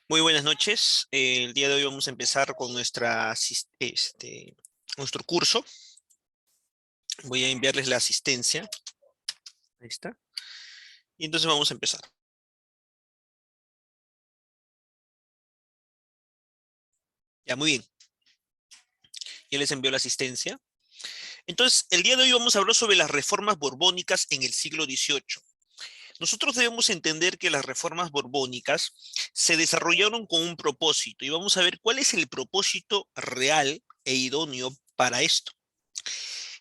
Muy buenas noches. El día de hoy vamos a empezar con nuestro curso. Voy a enviarles la asistencia. Ahí está. Y entonces vamos a empezar. Ya, muy bien. Ya les envió la asistencia. Entonces, el día de hoy vamos a hablar sobre las reformas borbónicas en el siglo XVIII. Nosotros debemos entender que las reformas borbónicas se desarrollaron con un propósito y vamos a ver cuál es el propósito real e idóneo para esto.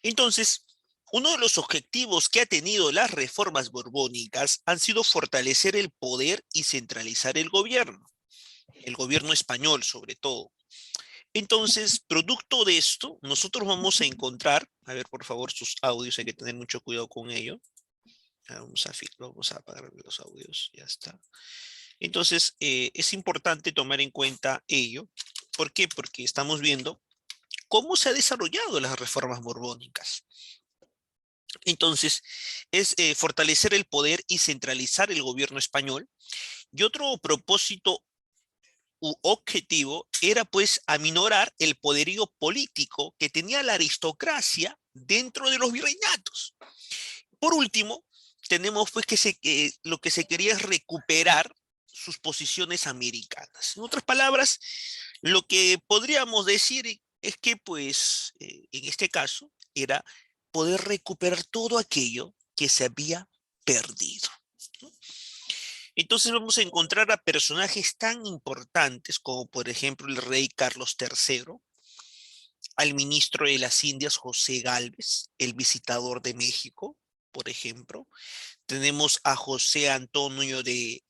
Entonces, uno de los objetivos que ha tenido las reformas borbónicas han sido fortalecer el poder y centralizar el gobierno español sobre todo. Entonces, producto de esto, nosotros vamos a encontrar, a ver por favor sus audios, hay que tener mucho cuidado con ello. Vamos a apagar los audios, ya está. Entonces, es importante tomar en cuenta ello. ¿Por qué? Porque estamos viendo cómo se han desarrollado las reformas borbónicas. Entonces, es fortalecer el poder y centralizar el gobierno español. Y otro propósito u objetivo era pues aminorar el poderío político que tenía la aristocracia dentro de los virreinatos. Por último, tenemos pues lo que se quería es recuperar sus posiciones americanas. En otras palabras, lo que podríamos decir es que pues en este caso era poder recuperar todo aquello que se había perdido, ¿no? Entonces vamos a encontrar a personajes tan importantes como por ejemplo el rey Carlos III, al ministro de las Indias José Gálvez, el visitador de México, por ejemplo. Tenemos a José Antonio de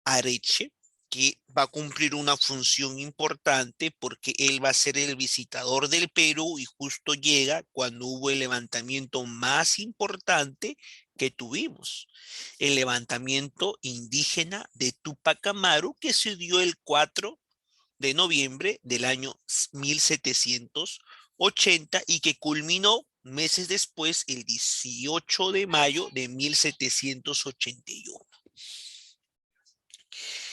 Areche, que va a cumplir una función importante porque él va a ser el visitador del Perú y justo llega cuando hubo el levantamiento más importante que tuvimos, el levantamiento indígena de Tupac Amaru, que se dio el 4 de noviembre del año 1780 y que culminó meses después, el 18 de mayo de 1781.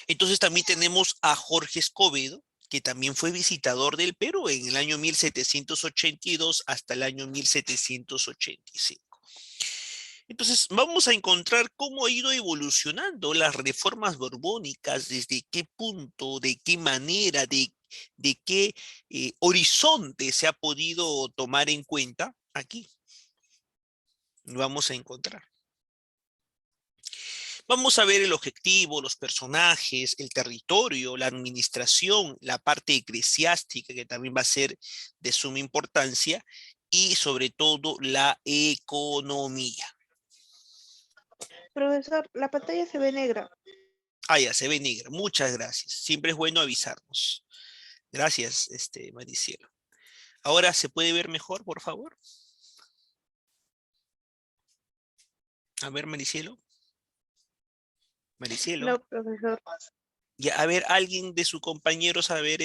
Entonces también tenemos a Jorge Escobedo, que también fue visitador del Perú en el año 1782 hasta el año 1785. Entonces vamos a encontrar cómo ha ido evolucionando las reformas borbónicas, desde qué punto, de qué manera, de qué horizonte se ha podido tomar en cuenta aquí. Vamos a encontrar. Vamos a ver el objetivo, los personajes, el territorio, la administración, la parte eclesiástica, que también va a ser de suma importancia, y sobre todo la economía. Profesor, la pantalla se ve negra. Ah, ya, se ve negra. Muchas gracias. Siempre es bueno avisarnos. Gracias, Maricielo. Ahora, ¿se puede ver mejor, por favor? A ver, Maricielo. Maricielo. No, profesor. Ya, a ver, alguien de sus compañeros, a ver,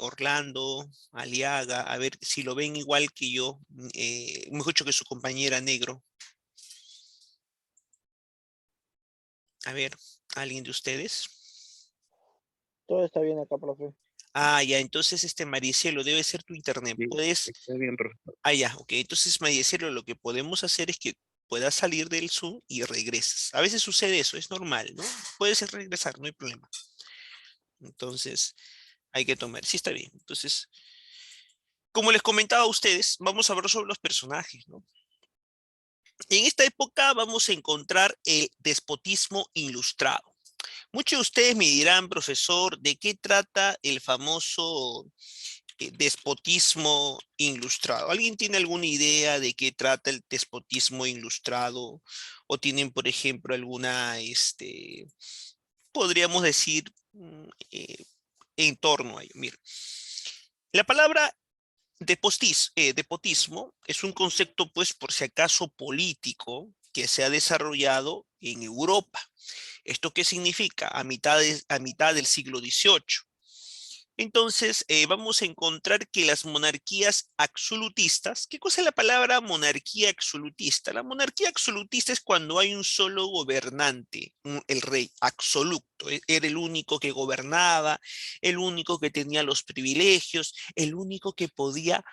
Orlando, Aliaga, a ver si lo ven igual que yo, mejor dicho que su compañera negro. A ver, ¿alguien de ustedes? Todo está bien acá, profe. Ah, ya, entonces, Maricielo, debe ser tu internet. Sí, ¿Puedes? está bien, profesor. Ah, ya, ok. Entonces, Maricielo, lo que podemos hacer es que puedas salir del Zoom y regresas. A veces sucede eso, es normal, ¿no? Puedes regresar, no hay problema. Entonces, hay que tomar. Sí, está bien. Entonces, como les comentaba a ustedes, vamos a hablar sobre los personajes, ¿no? En esta época vamos a encontrar el despotismo ilustrado. Muchos de ustedes me dirán, profesor, ¿de qué trata el famoso despotismo ilustrado? ¿Alguien tiene alguna idea de qué trata el despotismo ilustrado? ¿O tienen, por ejemplo, alguna, podríamos decir, en torno a ello? Mira, la palabra despotismo es un concepto, pues, por si acaso político que se ha desarrollado en Europa. ¿Esto qué significa? A mitad del siglo XVIII. Entonces, vamos a encontrar que las monarquías absolutistas, ¿qué cosa es la palabra monarquía absolutista? La monarquía absolutista es cuando hay un solo gobernante, el rey absoluto, era el único que gobernaba, el único que tenía los privilegios, el único que podía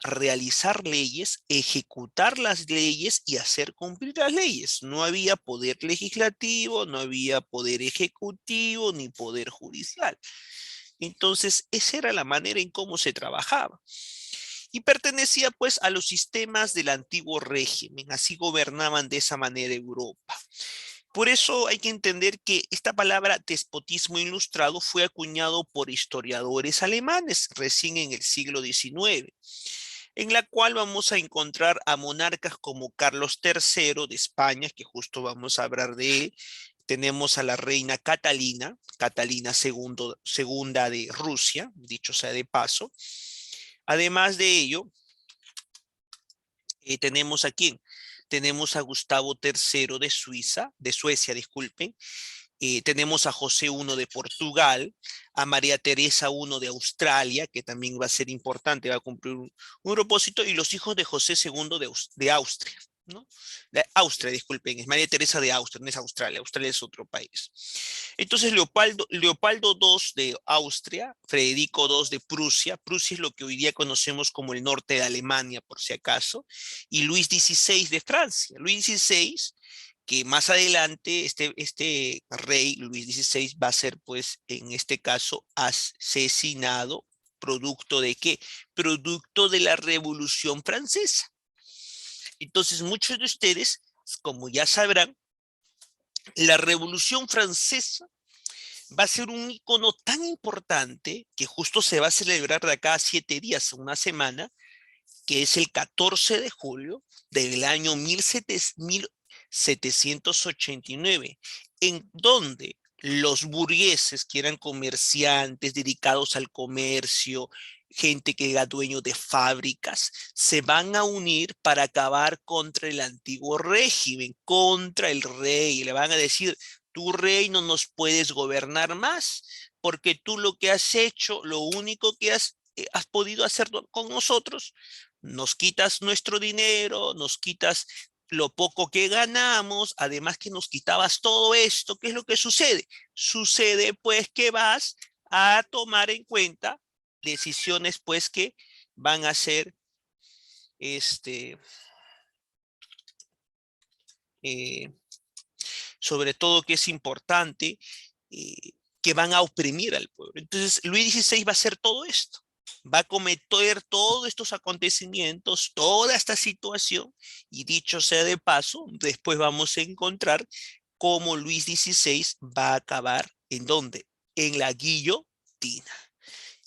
realizar leyes, ejecutar las leyes y hacer cumplir las leyes. No había poder legislativo, no había poder ejecutivo ni poder judicial. Entonces, esa era la manera en cómo se trabajaba. Y pertenecía pues a los sistemas del antiguo régimen, así gobernaban de esa manera Europa. Por eso hay que entender que esta palabra despotismo ilustrado fue acuñado por historiadores alemanes recién en el siglo XIX, en la cual vamos a encontrar a monarcas como Carlos III de España, que justo vamos a hablar de él. Tenemos a la reina Catalina, Catalina segunda de Rusia, dicho sea de paso. Además de ello, tenemos a quién? Tenemos a Gustavo III de Suiza, de Suecia, disculpen. Tenemos a José I de Portugal, a María Teresa I de Australia, que también va a ser importante, va a cumplir un propósito, y los hijos de José II de Austria, ¿no? De Austria, disculpen, es María Teresa de Austria, no es Australia, Australia es otro país. Entonces, Leopoldo II de Austria, Federico II de Prusia, Prusia es lo que hoy día conocemos como el norte de Alemania, por si acaso, y Luis XVI de Francia. Luis XVI, que más adelante este rey Luis XVI va a ser, pues, en este caso, asesinado. ¿Producto de qué? Producto de la Revolución Francesa. Entonces, muchos de ustedes, como ya sabrán, la Revolución Francesa va a ser un icono tan importante que justo se va a celebrar de acá a 7 días, una semana, que es el 14 de julio del año 1789, en donde los burgueses, que eran comerciantes dedicados al comercio, gente que era dueño de fábricas, se van a unir para acabar contra el antiguo régimen, contra el rey. Le van a decir, tu rey no nos puedes gobernar más, porque tú lo que has hecho, lo único que has podido hacer con nosotros, nos quitas nuestro dinero, nos quitas lo poco que ganamos, además que nos quitabas todo esto. ¿Qué es lo que sucede? Sucede pues que vas a tomar en cuenta decisiones pues que van a ser eh, sobre todo que es importante, que van a oprimir al pueblo. Entonces, Luis XVI va a hacer todo esto. Va a cometer todos estos acontecimientos, toda esta situación, y dicho sea de paso, después vamos a encontrar cómo Luis XVI va a acabar ¿en dónde? En la guillotina.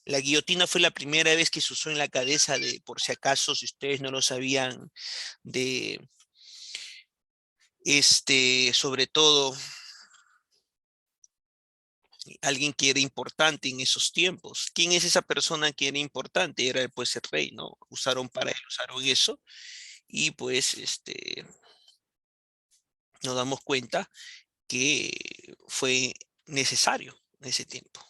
La guillotina fue la primera vez que se usó en la cabeza de, por si acaso, si ustedes no lo sabían, de sobre todo alguien que era importante en esos tiempos. ¿Quién es esa persona que era importante? Era pues el rey, ¿no? Usaron para él, usaron eso y pues nos damos cuenta que fue necesario en ese tiempo.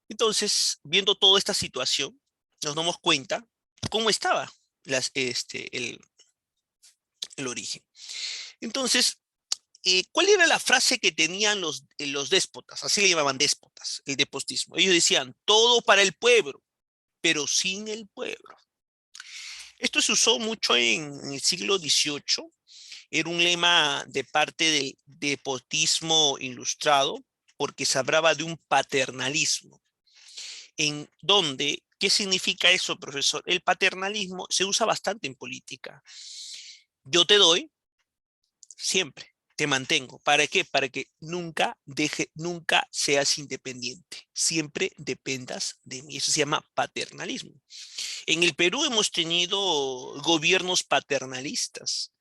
Entonces, viendo toda esta situación, nos damos cuenta cómo estaba el origen. Entonces, ¿cuál era la frase que tenían los déspotas? Así le llamaban déspotas, el despotismo. Ellos decían, todo para el pueblo, pero sin el pueblo. Esto se usó mucho en el siglo XVIII. Era un lema de parte del despotismo ilustrado, porque se hablaba de un paternalismo. En donde, ¿qué significa eso, profesor? El paternalismo se usa bastante en política. Yo te doy siempre, te mantengo. ¿Para qué? Para que nunca seas independiente. Siempre dependas de mí. Eso se llama paternalismo. En el Perú hemos tenido gobiernos paternalistas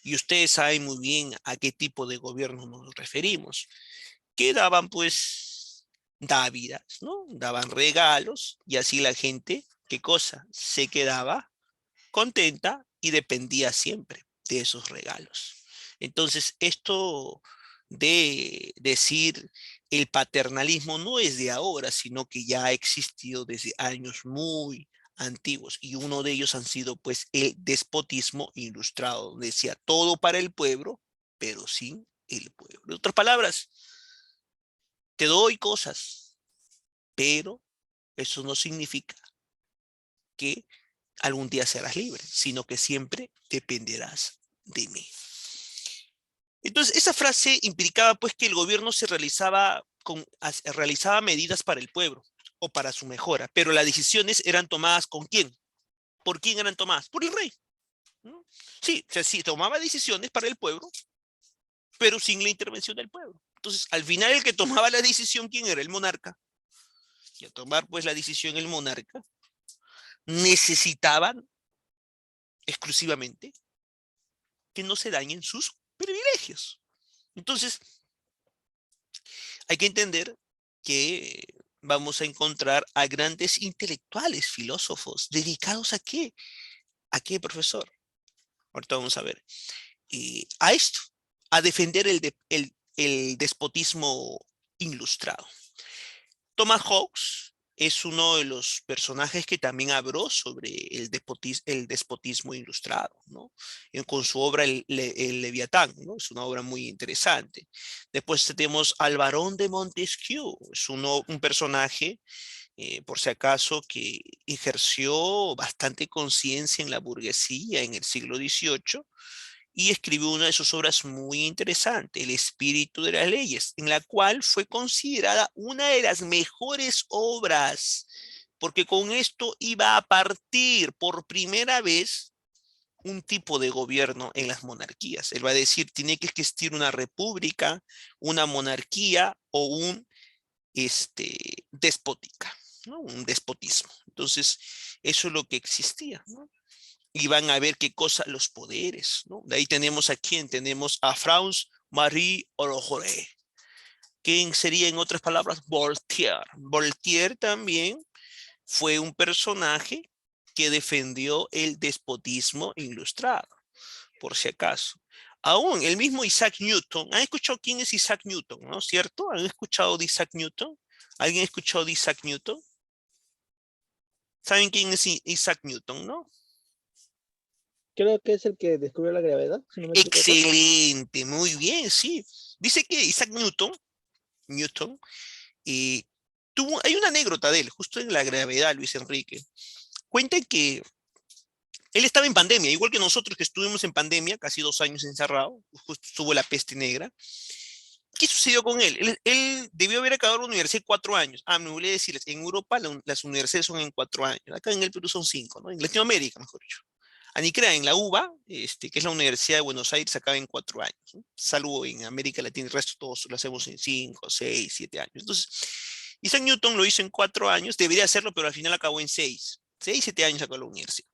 y ustedes saben muy bien a qué tipo de gobierno nos referimos, que daban pues dávidas, ¿no? Daban regalos y así la gente, ¿qué cosa? Se quedaba contenta y dependía siempre de esos regalos. Entonces, esto de decir el paternalismo no es de ahora, sino que ya ha existido desde años muy antiguos, y uno de ellos han sido pues el despotismo ilustrado, donde decía todo para el pueblo, pero sin el pueblo. En otras palabras, te doy cosas, pero eso no significa que algún día serás libre, sino que siempre dependerás de mí. Entonces, esa frase implicaba pues que el gobierno se realizaba medidas para el pueblo o para su mejora, pero las decisiones eran tomadas ¿con quién? ¿Por quién eran tomadas? Por el rey, ¿no? Sí, o sea, sí, tomaba decisiones para el pueblo, pero sin la intervención del pueblo. Entonces, al final el que tomaba la decisión, ¿quién era? El monarca. Y a tomar pues la decisión el monarca, necesitaban exclusivamente que no se dañen sus privilegios. Entonces, hay que entender que vamos a encontrar a grandes intelectuales, filósofos, dedicados ¿a qué? ¿A qué, profesor? Ahorita vamos a ver. A esto, a defender el despotismo ilustrado. Thomas Hobbes es uno de los personajes que también habló sobre el despotismo ilustrado, ¿no? Con su obra el Leviatán, ¿no? Es una obra muy interesante. Después tenemos al Barón de Montesquieu, es un personaje, por si acaso, que ejerció bastante conciencia en la burguesía en el siglo XVIII, y escribió una de sus obras muy interesantes, El espíritu de las leyes, en la cual fue considerada una de las mejores obras, porque con esto iba a partir por primera vez un tipo de gobierno en las monarquías. Él va a decir, tiene que existir una república, una monarquía o un despótica, ¿no? Un despotismo. Entonces, eso es lo que existía, ¿no? Y van a ver qué cosa los poderes, ¿no? De ahí tenemos a quién, tenemos a France Marie Orogore, quien sería en otras palabras Voltaire. Voltaire también fue un personaje que defendió el despotismo ilustrado, por si acaso. Aún el mismo Isaac Newton, ¿han escuchado quién es Isaac Newton, no? ¿Cierto? ¿Han escuchado de Isaac Newton? ¿Alguien ha escuchado de Isaac Newton? ¿Saben quién es Isaac Newton, no? Creo que es el que descubrió la gravedad, si no me equivoco. Excelente, muy bien, sí. Dice que Isaac Newton, eh, hay una anécdota de él, justo en la gravedad, Luis Enrique. Cuenta que él estaba en pandemia, igual que nosotros que estuvimos en pandemia, casi 2 años encerrado, justo estuvo la peste negra. ¿Qué sucedió con él? Él debió haber acabado la universidad en 4 años. Me olvidé decirles, en Europa las universidades son en 4 años, acá en el Perú son 5, ¿no? En Latinoamérica, mejor dicho. Ni crea, en la UBA, que es la Universidad de Buenos Aires, se acaba en 4 años, ¿no? Salvo en América Latina, el resto todos lo hacemos en 5, 6, 7 años. Entonces, Isaac Newton lo hizo en 4 años, debería hacerlo, pero al final acabó en 6. 6, 7 años acabó la universidad.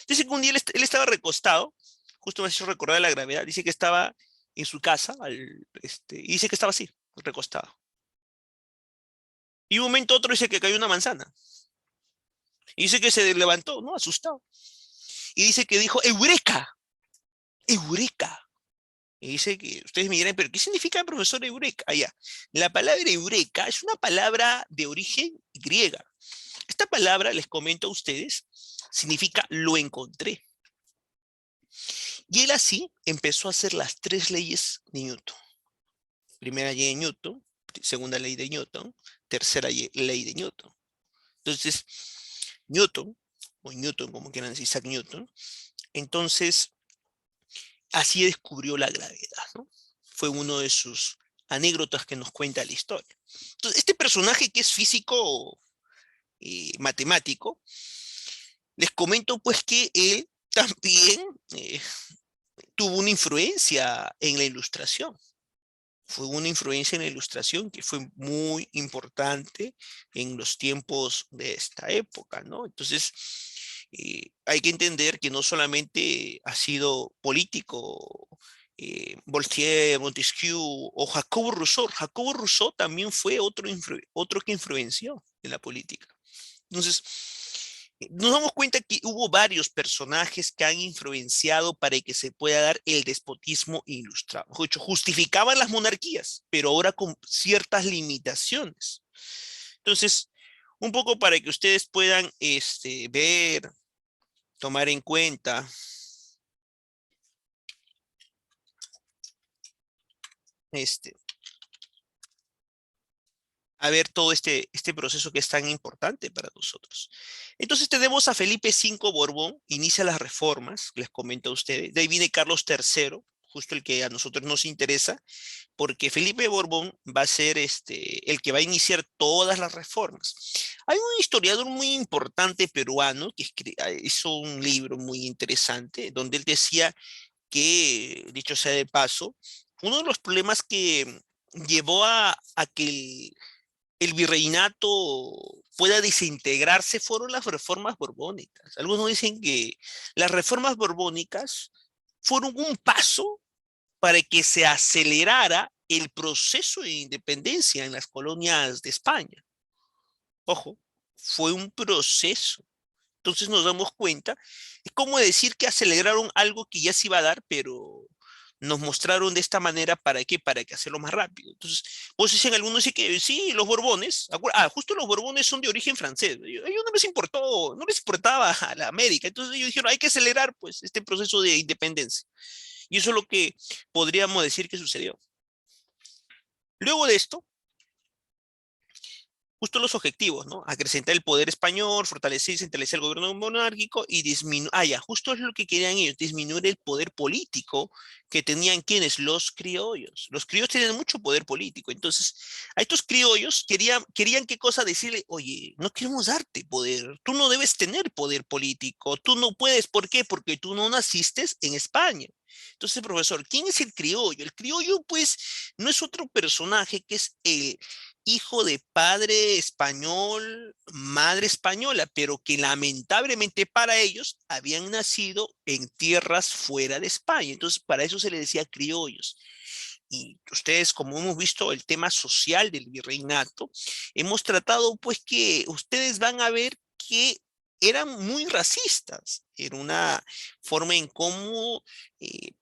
Dice que un día él estaba recostado, justo me ha hecho recordar la gravedad, dice que estaba en su casa, y dice que estaba así, recostado. Y un momento otro dice que cayó una manzana. Y dice que se levantó, ¿no? Asustado. Y dice que dijo, ¡Eureka! ¡Eureka! Y dice que ustedes me dirán, ¿pero qué significa, profesor, eureka? Allá. La palabra eureka es una palabra de origen griega. Esta palabra, les comento a ustedes, significa lo encontré. Y él así empezó a hacer las 3 leyes de Newton. Primera ley de Newton, segunda ley de Newton, tercera ley de Newton. Entonces, Newton, o Newton como quieran decir, Isaac Newton, entonces así descubrió la gravedad, ¿no? Fue uno de sus anécdotas que nos cuenta la historia. Entonces, este personaje que es físico matemático, les comento pues que él también tuvo una influencia en la ilustración. Fue una influencia en la ilustración que fue muy importante en los tiempos de esta época, ¿no? Entonces, hay que entender que no solamente ha sido político, Voltaire, Montesquieu o Jacobo Rousseau. Jacobo Rousseau también fue otro que influenció en la política. Entonces, Nos damos cuenta que hubo varios personajes que han influenciado para que se pueda dar el despotismo ilustrado. De hecho, justificaban las monarquías, pero ahora con ciertas limitaciones. Entonces, un poco para que ustedes puedan ver, tomar en cuenta a ver todo este proceso que es tan importante para nosotros. Entonces tenemos a Felipe V Borbón, inicia las reformas, les comento a ustedes. De ahí viene Carlos III, justo el que a nosotros nos interesa, porque Felipe Borbón va a ser el que va a iniciar todas las reformas. Hay un historiador muy importante peruano que hizo un libro muy interesante, donde él decía que, dicho sea de paso, uno de los problemas que llevó a que el virreinato pueda desintegrarse fueron las reformas borbónicas. Algunos dicen que las reformas borbónicas fueron un paso para que se acelerara el proceso de independencia en las colonias de España. Ojo, fue un proceso. Entonces nos damos cuenta, es como decir que aceleraron algo que ya se iba a dar, pero nos mostraron de esta manera, ¿para qué? Para que hacerlo más rápido. Entonces, vos dicen algunos dicen que sí, los Borbones, justo los Borbones son de origen francés, a ellos no les importó, no les importaba a la América, entonces ellos dijeron, hay que acelerar pues este proceso de independencia. Y eso es lo que podríamos decir que sucedió. Luego de esto, justo los objetivos, ¿no? Acrecentar el poder español, fortalecer y centralizar el gobierno monárquico y disminuir, justo es lo que querían ellos, disminuir el poder político que tenían quienes, los criollos. Los criollos tenían mucho poder político, entonces a estos criollos querían qué cosa decirle, oye, no queremos darte poder, tú no debes tener poder político, tú no puedes, ¿por qué? Porque tú no naciste en España. Entonces, profesor, ¿quién es el criollo? El criollo, pues, no es otro personaje que es el hijo de padre español, madre española, pero que lamentablemente para ellos habían nacido en tierras fuera de España. Entonces, para eso se les decía criollos. Y ustedes, como hemos visto el tema social del virreinato, hemos tratado pues que ustedes van a ver que eran muy racistas, era una forma en cómo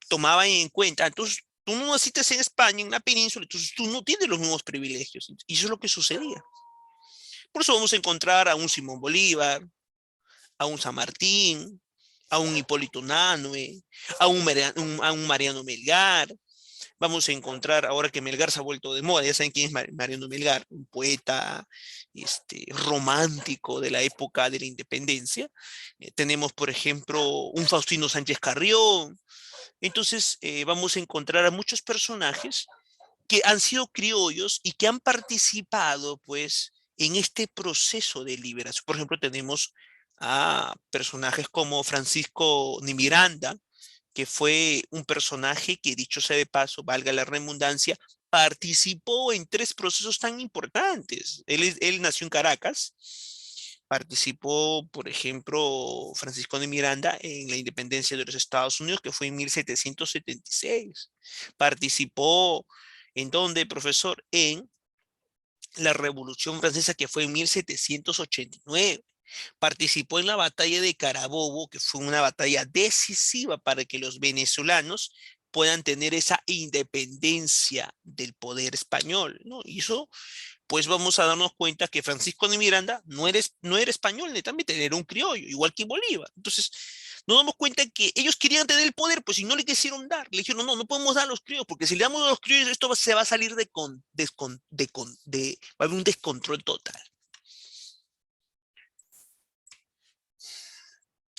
tomaban en cuenta. Entonces, tú no naciste en España, en la península, entonces tú no tienes los mismos privilegios. Y eso es lo que sucedía. Por eso vamos a encontrar a un Simón Bolívar, a un San Martín, a un Hipólito Unanue, a un Mariano Melgar. Vamos a encontrar, ahora que Melgar se ha vuelto de moda, ya saben quién es Mariano Melgar, un poeta romántico de la época de la independencia. Tenemos, por ejemplo, un Faustino Sánchez Carrión. Entonces, vamos a encontrar a muchos personajes que han sido criollos y que han participado, pues, en este proceso de liberación. Por ejemplo, tenemos a personajes como Francisco de Miranda, que fue un personaje que, dicho sea de paso, valga la redundancia, participó en 3 procesos tan importantes. Él nació en Caracas, participó, por ejemplo, Francisco de Miranda en la independencia de los Estados Unidos, que fue en 1776. Participó, ¿en dónde, profesor? En la Revolución Francesa, que fue en 1789. Participó en la batalla de Carabobo, que fue una batalla decisiva para que los venezolanos puedan tener esa independencia del poder español, ¿no? Y eso, pues vamos a darnos cuenta que Francisco de Miranda no era español, netamente era un criollo, igual que Bolívar. Entonces, nos damos cuenta que ellos querían tener el poder, pues si no le quisieron dar, le dijeron, no, no podemos dar a los criollos, porque si le damos a los criollos, se va a salir va a haber un descontrol total.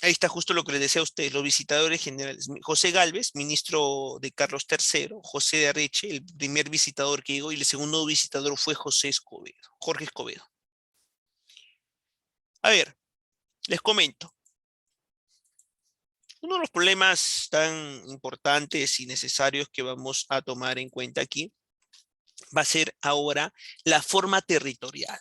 Ahí está justo lo que les decía a ustedes, los visitadores generales. José Gálvez, ministro de Carlos III, José de Arreche, el primer visitador que llegó, y el segundo visitador fue Jorge Escobedo. A ver, les comento. Uno de los problemas tan importantes y necesarios que vamos a tomar en cuenta aquí va a ser ahora la forma territorial.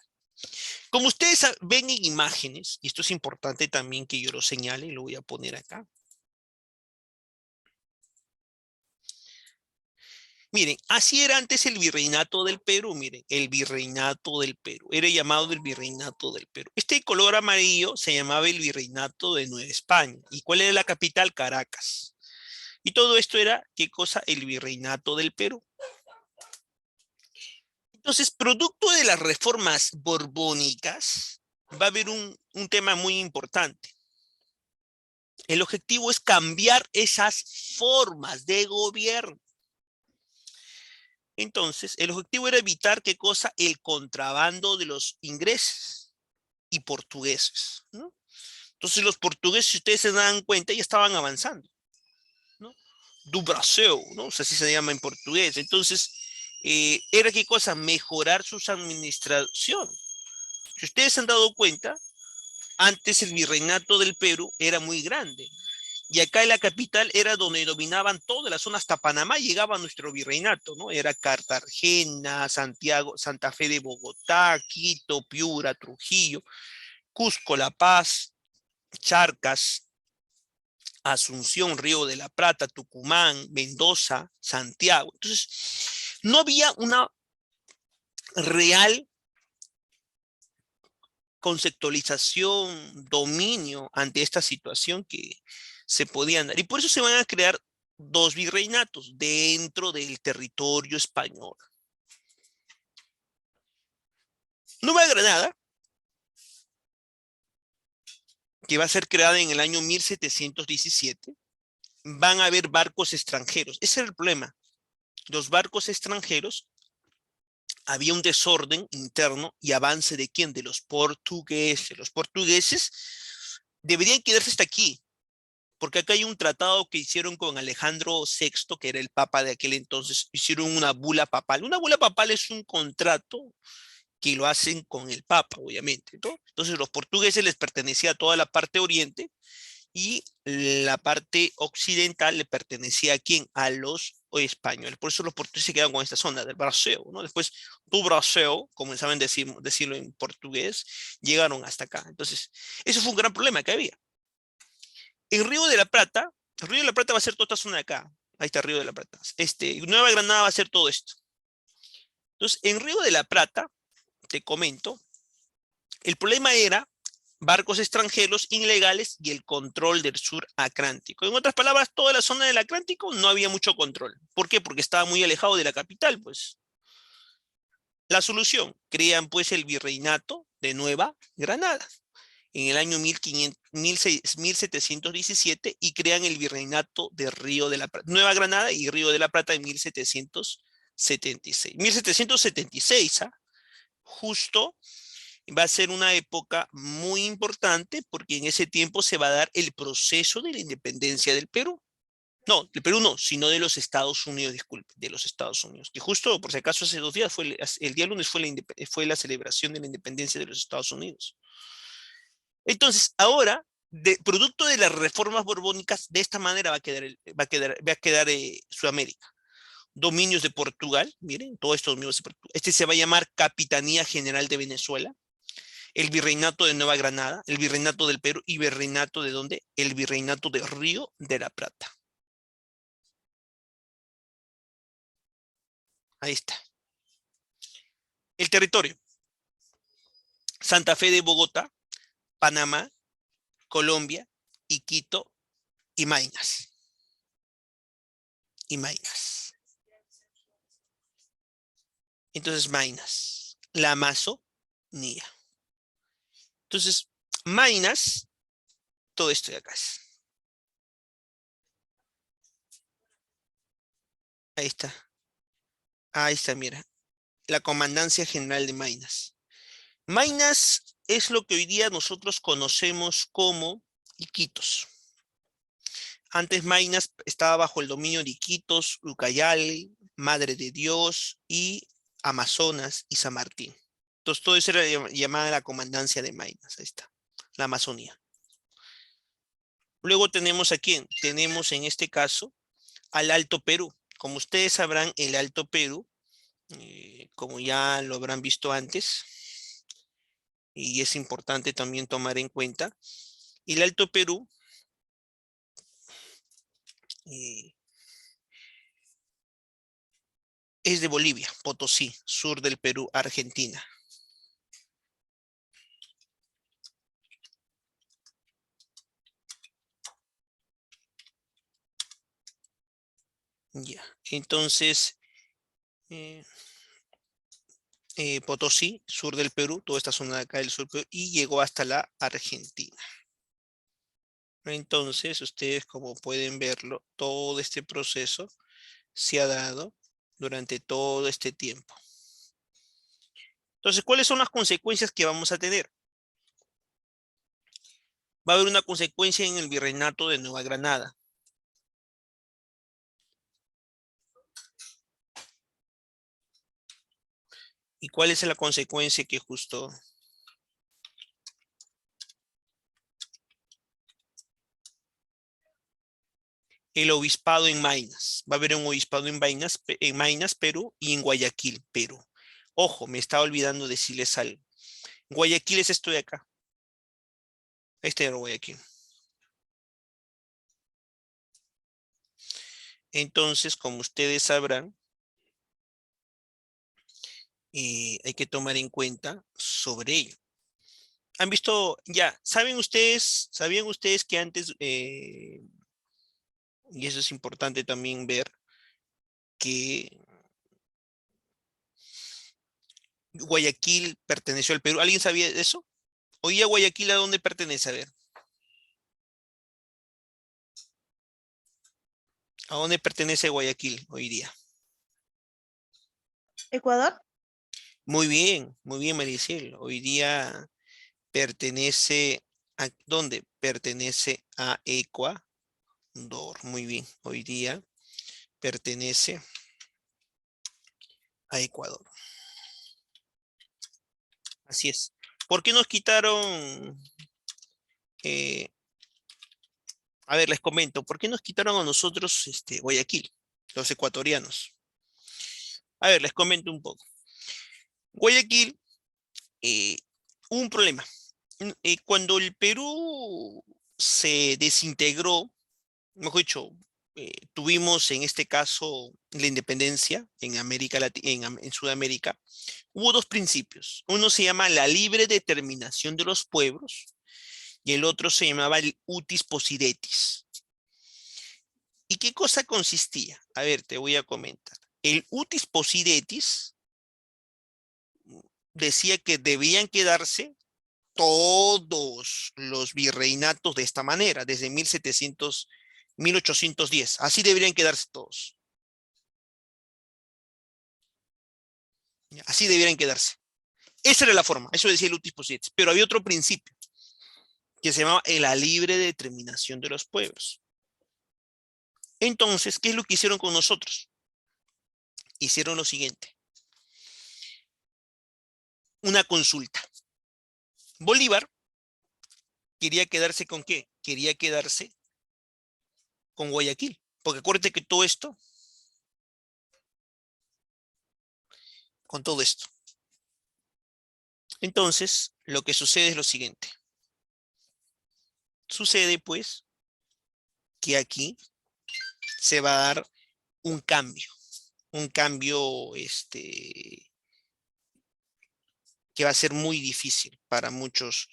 Como ustedes ven en imágenes, y esto es importante también que yo lo señale, y lo voy a poner acá. Miren, así era antes el virreinato del Perú, miren, el virreinato del Perú. Era llamado el virreinato del Perú. Este color amarillo se llamaba el virreinato de Nueva España. ¿Y cuál era la capital? Caracas. Y todo esto era, ¿qué cosa? El virreinato del Perú. Entonces, producto de las reformas borbónicas, va a haber un tema muy importante. El objetivo es cambiar esas formas de gobierno. Entonces, el objetivo era evitar, ¿qué cosa? El contrabando de los ingleses y portugueses, ¿no? Entonces, los portugueses, si ustedes se dan cuenta, ya estaban avanzando, ¿no? Do Brasil, ¿no? O sea, así se llama en portugués. Entonces, era, ¿qué cosa? Mejorar sus administraciones. Si ustedes se han dado cuenta, antes el virreinato del Perú era muy grande. Y acá en la capital era donde dominaban toda la zona, hasta Panamá llegaba nuestro virreinato, ¿no? Era Cartagena, Santiago, Santa Fe de Bogotá, Quito, Piura, Trujillo, Cusco, La Paz, Charcas, Asunción, Río de la Plata, Tucumán, Mendoza, Santiago. Entonces, no había una real conceptualización, dominio ante esta situación que se podían dar. Y por eso se van a crear dos virreinatos dentro del territorio español. Nueva Granada, que va a ser creada en el año 1717, van a haber barcos extranjeros. Ese era el problema. Los barcos extranjeros, había un desorden interno y avance de quién, de los portugueses. Los portugueses deberían quedarse hasta aquí, porque acá hay un tratado que hicieron con Alejandro VI, que era el papa de aquel entonces, hicieron una bula papal. Una bula papal es un contrato que lo hacen con el papa, obviamente, ¿no? Entonces los portugueses les pertenecía toda la parte oriente y la parte occidental le pertenecía a quién, a los españoles. Por eso los portugueses se quedan con esta zona del Brasil, ¿no? Después, do Brasil, como saben decirlo en portugués, llegaron hasta acá. Entonces, eso fue un gran problema que había. En Río de la Plata, el Río de la Plata va a ser toda esta zona de acá. Ahí está Río de la Plata. Nueva Granada va a ser todo esto. Entonces, en Río de la Plata, te comento, el problema era barcos extranjeros ilegales y el control del sur atlántico. En otras palabras, toda la zona del Atlántico no había mucho control. ¿Por qué? Porque estaba muy alejado de la capital, pues. La solución, crean pues el virreinato de Nueva Granada en el año 1717 y crean el virreinato de Río de la Plata, Nueva Granada y Río de la Plata en 1776. 1776, ¿ah? Justo va a ser una época muy importante porque en ese tiempo se va a dar el proceso de la independencia del Perú. No, del Perú no, sino de los Estados Unidos, disculpe, de los Estados Unidos. Que justo, por si acaso, hace 2 días, el día lunes fue la celebración de la independencia de los Estados Unidos. Entonces, ahora, producto de las reformas borbónicas, de esta manera va a quedar Sudamérica. Dominios de Portugal, miren, todos estos dominios de Portugal. Este se va a llamar Capitanía General de Venezuela, el Virreinato de Nueva Granada, el Virreinato del Perú y Virreinato de ¿dónde? El Virreinato de Río de la Plata. Ahí está. El territorio. Santa Fe de Bogotá, Panamá, Colombia, Iquito y Maynas. Y Maynas. Entonces, Maynas. La Amazonía. Entonces, Maynas, todo esto de acá es. Ahí está. Ahí está, mira. La Comandancia General de Maynas. Maynas es lo que hoy día nosotros conocemos como Iquitos. Antes Maynas estaba bajo el dominio de Iquitos, Ucayali, Madre de Dios y Amazonas y San Martín. Entonces todo eso era llamada la Comandancia de Maynas. Ahí está, la Amazonía. Luego tenemos a quién? Tenemos en este caso al Alto Perú. Como ustedes sabrán, el Alto Perú, como ya lo habrán visto antes, y es importante también tomar en cuenta, el Alto Perú Es de Bolivia, Potosí, sur del Perú, Argentina. Ya, entonces, eh, Potosí, sur del Perú, toda esta zona de acá del sur del Perú, y llegó hasta la Argentina. Entonces, ustedes como pueden verlo, todo este proceso se ha dado durante todo este tiempo. Entonces, ¿cuáles son las consecuencias que vamos a tener? Va a haber una consecuencia en el virreinato de Nueva Granada. ¿Y cuál es la consecuencia que justo? El obispado en Maynas. Va a haber un obispado en Maynas, Perú, y en Guayaquil, Perú. Ojo, me estaba olvidando decirles algo. Guayaquil es esto de acá. Este era Guayaquil. Entonces, como ustedes sabrán, hay que tomar en cuenta sobre ello. ¿Han visto? Ya, sabían ustedes que antes, y eso es importante también ver, que Guayaquil perteneció al Perú? ¿Alguien sabía de eso? Hoy día Guayaquil, ¿a dónde pertenece? A ver, ¿a dónde pertenece Guayaquil hoy día? Ecuador. Muy bien, Mariciel. Hoy día pertenece ¿a dónde? Pertenece a Ecuador. Muy bien. Hoy día pertenece a Ecuador. Así es. ¿Por qué nos quitaron? eh, a ver, les comento. ¿Por qué nos quitaron a nosotros Guayaquil, los ecuatorianos? A ver, les comento un poco. Guayaquil, eh, hubo un problema. Cuando el Perú se desintegró, mejor dicho, tuvimos en este caso la independencia en América en Sudamérica, hubo dos principios. Uno se llama la libre determinación de los pueblos y el otro se llamaba el utis possidetis. ¿Y qué cosa consistía? A ver, te voy a comentar. El utis possidetis decía que debían quedarse todos los virreinatos de esta manera, desde 1810. Así deberían quedarse todos. Así deberían quedarse. Esa era la forma, eso decía el utis possidetis. Pero había otro principio que se llamaba la libre determinación de los pueblos. Entonces, ¿qué es lo que hicieron con nosotros? Hicieron lo siguiente. Una consulta. Bolívar quería quedarse con ¿qué? Quería quedarse con Guayaquil. Porque acuérdate que todo esto, con todo esto. Entonces, lo que sucede es lo siguiente. Sucede, pues, que aquí se va a dar un cambio, que va a ser muy difícil para muchos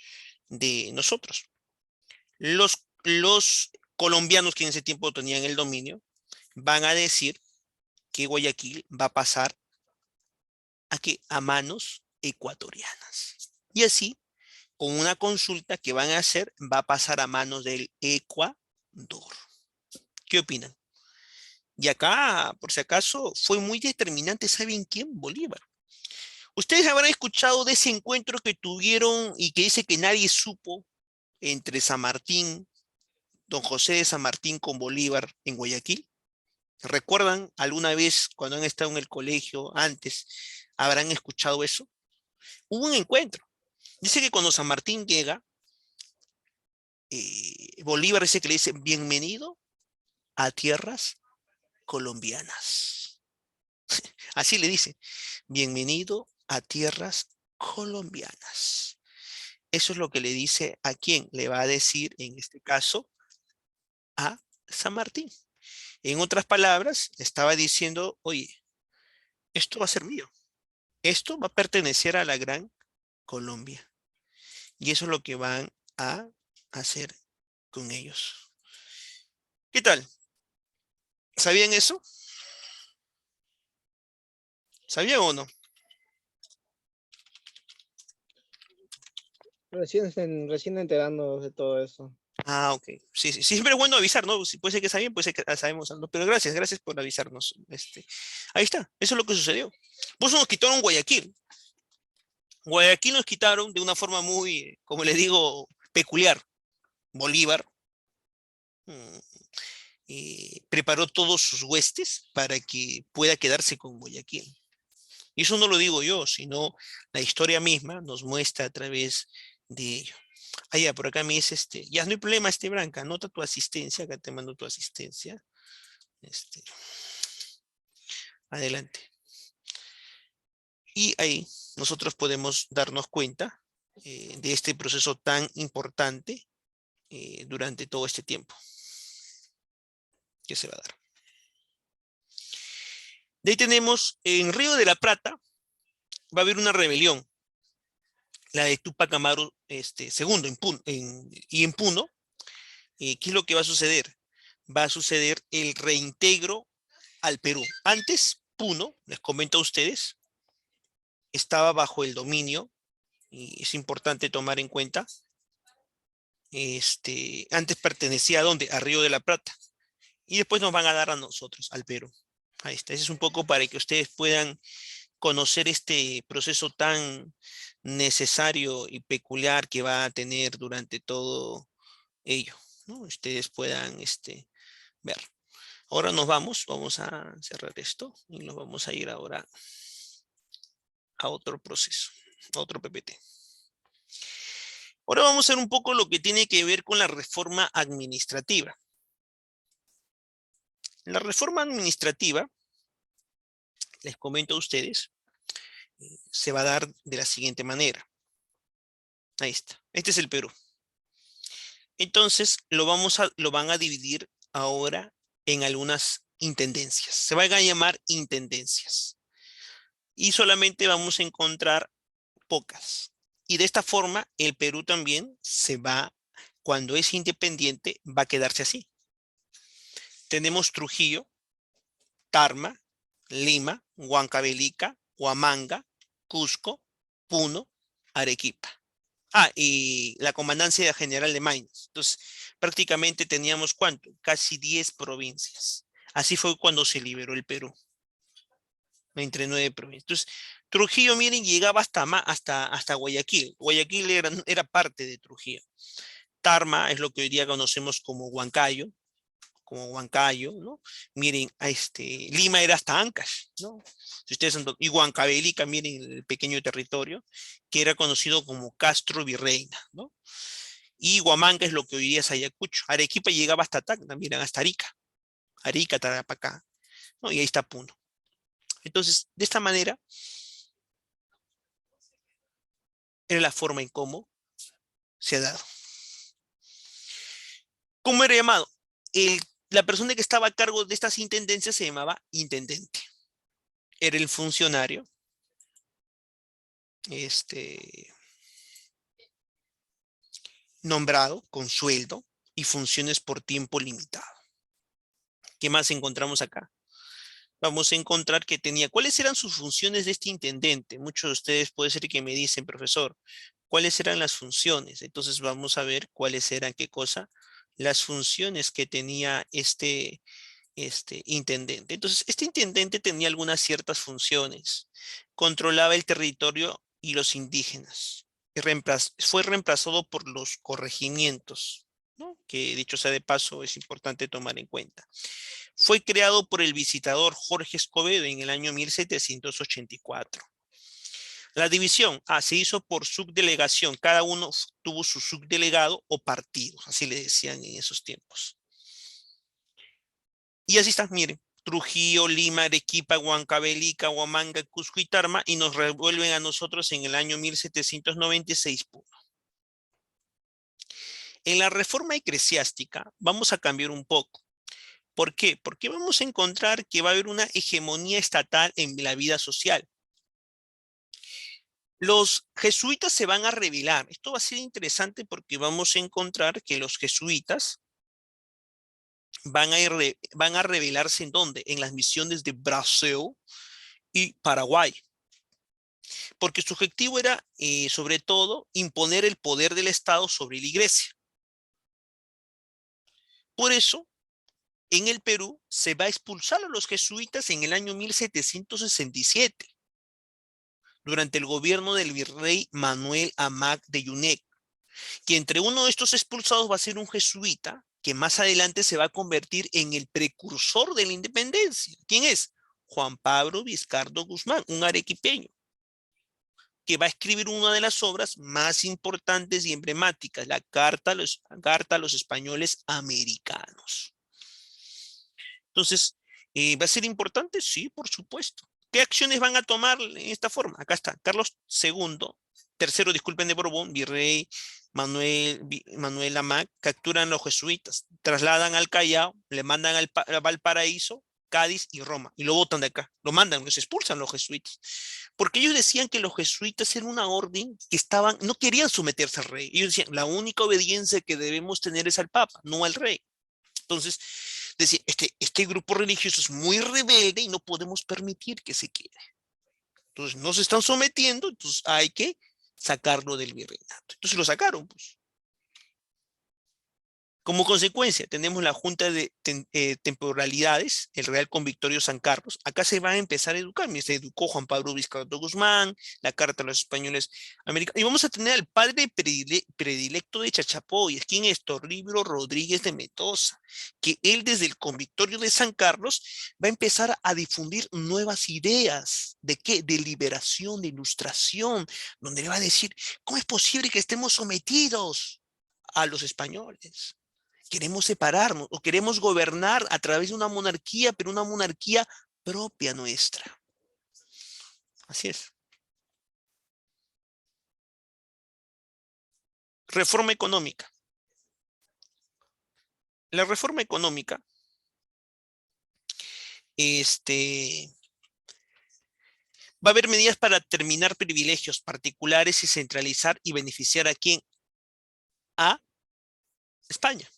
de nosotros. Los colombianos que en ese tiempo tenían el dominio van a decir que Guayaquil va a pasar a manos ecuatorianas. Y así, con una consulta que van a hacer, va a pasar a manos del Ecuador. ¿Qué opinan? Y acá, por si acaso, fue muy determinante, ¿saben quién? Bolívar. Ustedes habrán escuchado de ese encuentro que tuvieron y que dice que nadie supo entre San Martín, don José de San Martín con Bolívar en Guayaquil. ¿Recuerdan alguna vez cuando han estado en el colegio antes, habrán escuchado eso? Hubo un encuentro. Dice que cuando San Martín llega, Bolívar dice que le dice, bienvenido a tierras colombianas. Así le dice, bienvenido a tierras colombianas. Eso es lo que le dice a quién. Le va a decir, en este caso, a San Martín. En otras palabras, estaba diciendo, oye, esto va a ser mío. Esto va a pertenecer a la Gran Colombia. Y eso es lo que van a hacer con ellos. ¿Qué tal? ¿Sabían eso? ¿Sabían o no? Recién enterando de todo eso. Ah, ok. Sí, sí, siempre es bueno avisar, ¿no? Si puede ser que sabían, puede ser que sabemos algo. Pero gracias por avisarnos. Ahí está, eso es lo que sucedió. Pues nos quitaron Guayaquil. Guayaquil nos quitaron de una forma muy, como le digo, peculiar. Bolívar mm, preparó todos sus huestes para que pueda quedarse con Guayaquil. Y eso no lo digo yo, sino la historia misma nos muestra a través de ello. Ah, ya, por acá me dice ya no hay problema, Branca, anota tu asistencia, acá te mando tu asistencia. Este, adelante. Y ahí nosotros podemos darnos cuenta de este proceso tan importante durante todo este tiempo que se va a dar. De ahí tenemos en Río de la Plata, va a haber una rebelión, la de Túpac Amaru segundo y en Puno. ¿Qué es lo que va a suceder? Va a suceder el reintegro al Perú. Antes, Puno, les comento a ustedes, estaba bajo el dominio, y es importante tomar en cuenta, antes pertenecía ¿a dónde? A Río de la Plata. Y después nos van a dar a nosotros, al Perú. Ahí está. Ese es un poco para que ustedes puedan conocer este proceso tan necesario y peculiar que va a tener durante todo ello, ¿no? Ustedes puedan ver. Ahora vamos a cerrar esto y nos vamos a ir ahora a otro proceso, a otro PPT. Ahora vamos a ver un poco lo que tiene que ver con la reforma administrativa. La reforma administrativa, les comento a ustedes, se va a dar de la siguiente manera. Ahí está. Este es el Perú. Entonces, lo van a dividir ahora en algunas intendencias. Se van a llamar intendencias. Y solamente vamos a encontrar pocas. Y de esta forma, el Perú también cuando es independiente, va a quedarse así. Tenemos Trujillo, Tarma, Lima, Huancavelica, Huamanga, Cusco, Puno, Arequipa. Ah, y la Comandancia General de Maynas. Entonces, prácticamente teníamos ¿cuánto? Casi 10 provincias. Así fue cuando se liberó el Perú, entre 9 provincias. Entonces, Trujillo, miren, llegaba hasta Guayaquil. Guayaquil era parte de Trujillo. Tarma es lo que hoy día conocemos como Huancayo, ¿no? Miren, Lima era hasta Ancash, ¿no? Si ustedes y Huancavelica, miren el pequeño territorio, que era conocido como Castro Virreina, ¿no? Y Huamanga es lo que hoy día es Ayacucho. Arequipa llegaba hasta Tacna, miren, hasta Arica, Tarapacá, ¿no? Y ahí está Puno. Entonces, de esta manera, era la forma en cómo se ha dado. ¿Cómo era llamado? La persona que estaba a cargo de estas intendencias se llamaba intendente. Era el funcionario nombrado con sueldo y funciones por tiempo limitado. ¿Qué más encontramos acá? Vamos a encontrar que ¿cuáles eran sus funciones de este intendente? Muchos de ustedes puede ser que me dicen, profesor, ¿cuáles eran las funciones? Entonces vamos a ver cuáles eran, ¿qué cosa? Las funciones que tenía este intendente. Entonces, este intendente tenía algunas ciertas funciones. Controlaba el territorio y los indígenas. Y fue reemplazado por los corregimientos, ¿no? Que dicho sea de paso, es importante tomar en cuenta. Fue creado por el visitador Jorge Escobedo en el año 1784. La división se hizo por subdelegación. Cada uno tuvo su subdelegado o partido, así le decían en esos tiempos. Y así está, miren. Trujillo, Lima, Arequipa, Huancavelica, Huamanga, Cusco y Tarma, y nos revuelven a nosotros en el año 1796. En la reforma eclesiástica vamos a cambiar un poco, ¿Por qué? Porque vamos a encontrar que va a haber una hegemonía estatal en la vida social. Los jesuitas se van a rebelar. Esto va a ser interesante porque vamos a encontrar que los jesuitas van a rebelarse ¿en dónde? En las misiones de Brasil y Paraguay. Porque su objetivo era, sobre todo, imponer el poder del Estado sobre la iglesia. Por eso, en el Perú se va a expulsar a los jesuitas en el año 1767, durante el gobierno del virrey Manuel Amat de Yunek, que entre uno de estos expulsados va a ser un jesuita que más adelante se va a convertir en el precursor de la independencia. ¿Quién es? Juan Pablo Vizcardo Guzmán, un arequipeño, que va a escribir una de las obras más importantes y emblemáticas, la Carta a los Españoles Americanos. Entonces, ¿va a ser importante? Sí, por supuesto. ¿Qué acciones van a tomar en esta forma? Acá está, Carlos II, tercero, disculpen, de Borbón, virrey Manuel Amat, capturan a los jesuitas, trasladan al Callao, le mandan a Valparaíso, Cádiz y Roma, y lo botan de acá, lo mandan, los expulsan los jesuitas. Porque ellos decían que los jesuitas eran una orden que no querían someterse al rey. Ellos decían, la única obediencia que debemos tener es al Papa, no al rey. Entonces, decía, este grupo religioso es muy rebelde y no podemos permitir que se quede. Entonces, no se están sometiendo, entonces hay que sacarlo del virreinato. Entonces lo sacaron, pues. Como consecuencia, tenemos la Junta de Temporalidades, el Real Convictorio San Carlos. Acá se va a empezar a educar. Se educó Juan Pablo Vizcardo Guzmán, la Carta a los Españoles Americanos. Y vamos a tener al padre predilecto de Chachapoyas. ¿Quién es? Toribio Rodríguez de Mendoza. Que él desde el Convictorio de San Carlos va a empezar a difundir nuevas ideas. ¿De qué? De liberación, de ilustración, donde le va a decir, ¿cómo es posible que estemos sometidos a los españoles? Queremos separarnos o queremos gobernar a través de una monarquía, pero una monarquía propia nuestra. Así es. Reforma económica. La reforma económica, va a haber medidas para terminar privilegios particulares y centralizar y beneficiar a quién? A España.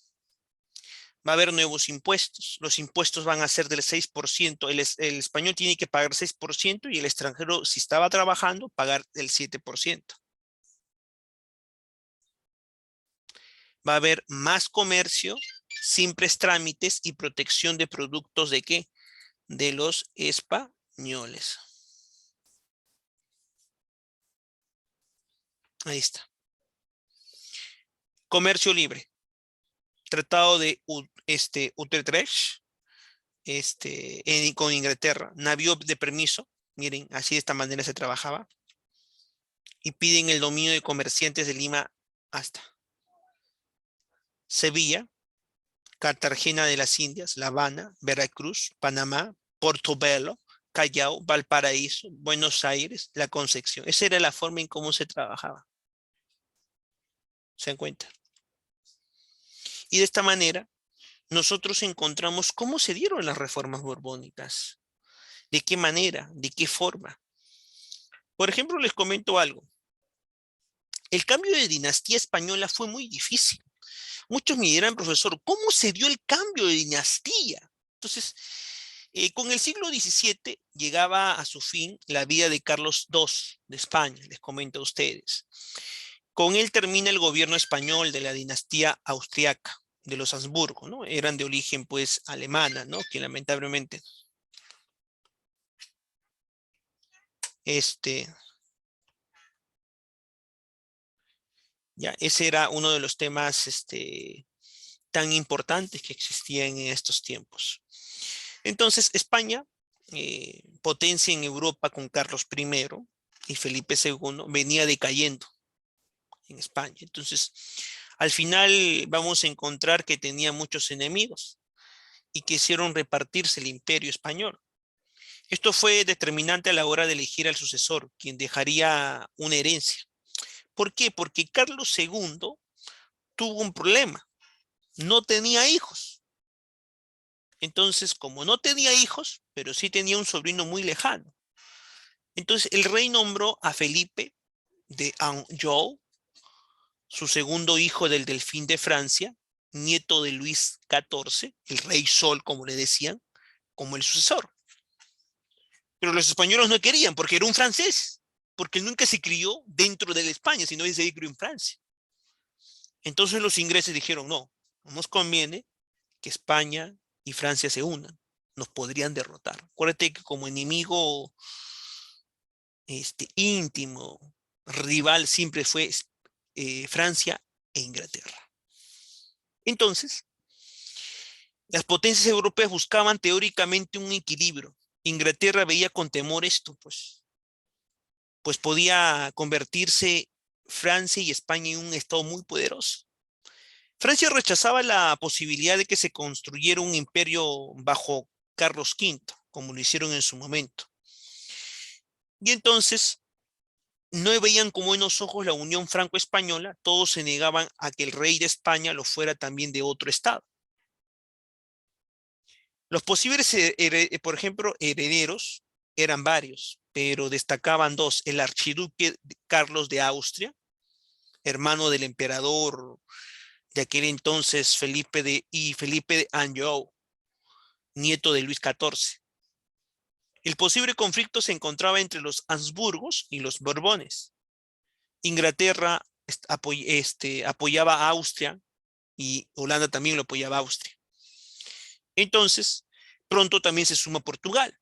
Va a haber nuevos impuestos. Los impuestos van a ser del 6%. El español tiene que pagar 6% y el extranjero, si estaba trabajando, pagar el 7%. Va a haber más comercio, simples trámites y protección de productos ¿de qué? De los españoles. Ahí está. Comercio libre. Tratado de Utrecht con Inglaterra. Navío de permiso. Miren, así de esta manera se trabajaba. Y piden el dominio de comerciantes de Lima hasta Sevilla, Cartagena de las Indias, La Habana, Veracruz, Panamá, Portobelo, Callao, Valparaíso, Buenos Aires, La Concepción. Esa era la forma en cómo se trabajaba. ¿Se dan cuenta? Y de esta manera, nosotros encontramos cómo se dieron las reformas borbónicas. ¿De qué manera? ¿De qué forma? Por ejemplo, les comento algo. El cambio de dinastía española fue muy difícil. Muchos me dirán, profesor, ¿cómo se dio el cambio de dinastía? Entonces, con el siglo XVII llegaba a su fin la vida de Carlos II de España, les comento a ustedes. Con él termina el gobierno español de la dinastía austriaca, de los Habsburgo, ¿no? Eran de origen, pues, alemana, ¿no? Que lamentablemente, ya, ese era uno de los temas, tan importantes que existían en estos tiempos. Entonces, España, potencia en Europa con Carlos I y Felipe II, venía decayendo en España. Entonces, al final vamos a encontrar que tenía muchos enemigos y quisieron repartirse el imperio español. Esto fue determinante a la hora de elegir al sucesor, quien dejaría una herencia. ¿Por qué? Porque Carlos II tuvo un problema. No tenía hijos. Entonces, como no tenía hijos, pero sí tenía un sobrino muy lejano. Entonces, el rey nombró a Felipe de Anjou, su segundo hijo del Delfín de Francia, nieto de Luis XIV, el rey Sol, como le decían, como el sucesor. Pero los españoles no querían porque era un francés, porque él nunca se crió dentro de la España, sino que se crió en Francia. Entonces los ingleses dijeron, no, no nos conviene que España y Francia se unan, nos podrían derrotar. Acuérdate que como enemigo íntimo, rival siempre fue Francia e Inglaterra. Entonces, las potencias europeas buscaban teóricamente un equilibrio. Inglaterra veía con temor esto, pues podía convertirse Francia y España en un estado muy poderoso. Francia rechazaba la posibilidad de que se construyera un imperio bajo Carlos V, como lo hicieron en su momento. Y entonces no veían con buenos ojos la unión franco-española, todos se negaban a que el rey de España lo fuera también de otro estado. Los posibles, por ejemplo, herederos eran varios, pero destacaban dos: el archiduque Carlos de Austria, hermano del emperador de aquel entonces Felipe de Anjou, nieto de Luis XIV. El posible conflicto se encontraba entre los Habsburgos y los Borbones. Inglaterra apoyaba a Austria y Holanda también lo apoyaba a Austria. Entonces, pronto también se suma Portugal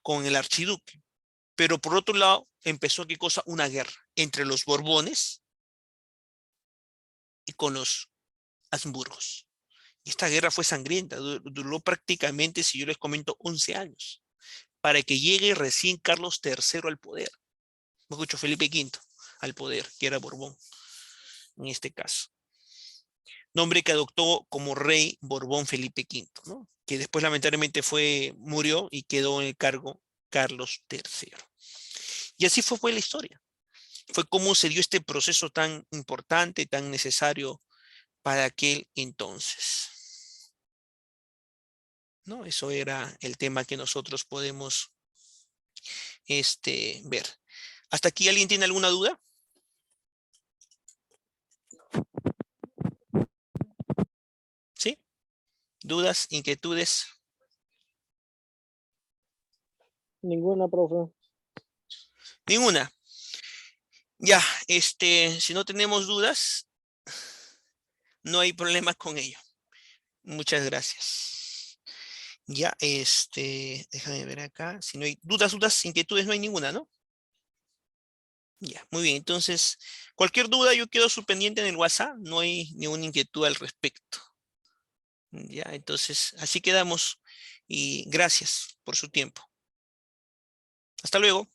con el archiduque. Pero por otro lado, empezó ¿qué cosa? Una guerra entre los Borbones y con los Habsburgos. Y esta guerra fue sangrienta, duró prácticamente, si yo les comento, 11 años, para que llegue recién Carlos III al poder. Mejor dicho, Felipe V al poder, que era Borbón, en este caso. Nombre que adoptó como rey Borbón Felipe V, ¿no? Que después lamentablemente murió y quedó en el cargo Carlos III. Y así fue la historia. Fue cómo se dio este proceso tan importante, tan necesario para aquel entonces, ¿no? Eso era el tema que nosotros podemos ver. ¿Hasta aquí alguien tiene alguna duda? ¿Sí? ¿Dudas, inquietudes? Ninguna, profe. Ninguna. Ya, si no tenemos dudas, no hay problema con ello. Muchas gracias. Ya, déjame ver acá. Si no hay dudas, inquietudes, no hay ninguna, ¿no? Ya, muy bien. Entonces, cualquier duda, yo quedo su pendiente en el WhatsApp. No hay ninguna inquietud al respecto. Ya, entonces, así quedamos. Y gracias por su tiempo. Hasta luego.